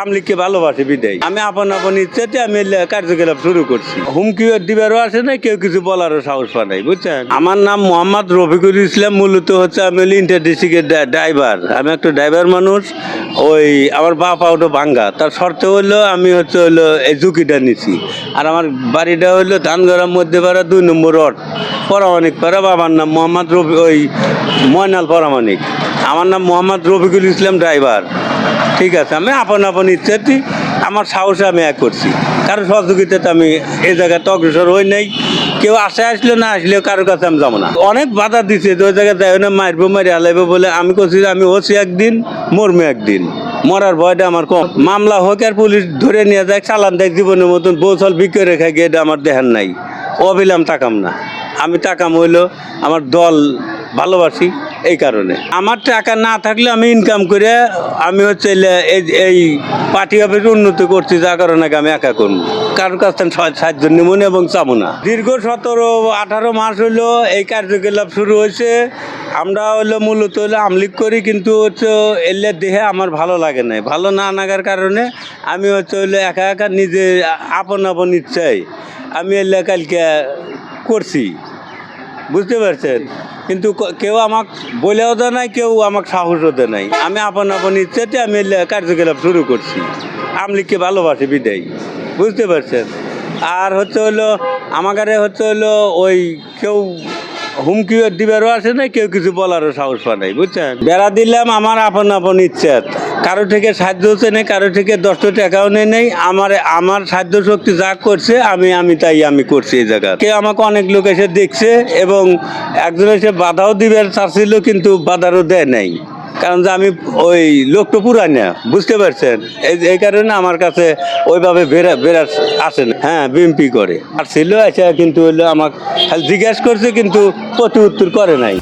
আমলিগকে ভালোবাসে বিদায় আমি আপন আপন ইচ্ছাতে আমি কার্যকলাপ শুরু করছি। হুমকি দিবারও আসে না, কেউ কিছু বলারও সাহস পায় নাই, বুঝছেন। আমার নাম মোহাম্মদ রফিকুল ইসলাম, মূলত হচ্ছে আমি ইন্টার ডিস্ট্রিক্টের ড্রাইভার। আমি একটা ড্রাইভার মানুষ। ওই আমার বাপা ওটা ভাঙ্গা, তার শর্ত হইলো আমি হচ্ছে এই ঝুঁকিটা নিছি। আর আমার বাড়িটা হইলো ধানগড়ার মধ্যে পাড়া 2 নম্বর রড, পরামানিক পাড়া। বাবার নাম মোহাম্মদ ময়নাল পরামানিক। আমার নাম মোহাম্মদ রফিকুল ইসলাম, ড্রাইভার। ঠিক আছে, আমি আপন আপন ইচ্ছাতে আমার সাহসে আমি করছি, কারো সহযোগিতাতে আমি এই জায়গাতে অগ্রসর হই নাই। কেউ আসলে না আসলেও কারোর কাছে আমি যাবো না। অনেক বাধা দিচ্ছে, ওই জায়গায় যাই না, মারি হালাইবো বলে। আমি করছি আমি হচ্ছি একদিন, মরমে একদিন, মরার ভয়টা আমার কম। মামলা হোক আর পুলিশ ধরে নিয়ে যায়, চালান দেয় জীবনের মতন, বৌচল বিক্রি রেখে গিয়ে এটা আমার দেখার নাই। অবিলাম তাকাম না, আমি তাকাম হইলো আমার দল ভালোবাসি, এই কারণে। আমার টাকা না থাকলে আমি ইনকাম করে আমি হচ্ছে এই পার্টি অফিস উন্নতি করছি, যার কারণে আমি একা করবো, কারোর কাছ থেকে সাহায্য নেব না এবং চাবো না। দীর্ঘ 17-18 মাস হইলো এই কার্যকলাপ শুরু হয়েছে। আমরা মূলত আমলিগ করি, কিন্তু হচ্ছে এলে দেহে আমার ভালো লাগে না। ভালো না লাগার কারণে আমি হচ্ছে একা একা নিজে আপন আপন ইচ্ছাই আমি কালকে করছি, বুঝতে পারছেন। কিন্তু কেউ আমাকে বলেও দেয় নাই, কেউ আমাকে সাহসও দেয় নাই। আমি আপন আপন ইচ্ছাতে আমি কার্যকলাপ শুরু করছি, আমলিগকে ভালোবাসি বিদায়, বুঝতে পারছেন। আর হচ্ছে আমাকে হচ্ছে ওই কেউ হুমকি দিবারও আসে না, কেউ কিছু বলারও সাহস পায় নাই, বুঝছেন। বেড়া দিলাম আমার আপন আপন ইচ্ছা, কারো থেকে সাহায্য হচ্ছে নেই, কারো থেকে 10 টাকাও নেই। আমার সাহায্য শক্তি যা করছে আমি তাই আমি করছি এই জায়গা। কেউ আমাকে অনেক লোক এসে দেখছে এবং একজন এসে বাধাও দিবে চাচ্ছিল, কিন্তু বাধারও দেয় নাই, কারণ যে আমি ওই লোকটা পুরানা, বুঝতে পারছেন। এই কারণে আমার কাছে ওইভাবে বেড়া আসে না। হ্যাঁ, বিএমপি করে আর ছিল, আচ্ছা, কিন্তু আমাকে জিজ্ঞাসা করছে, কিন্তু প্রতি উত্তর করে নাই।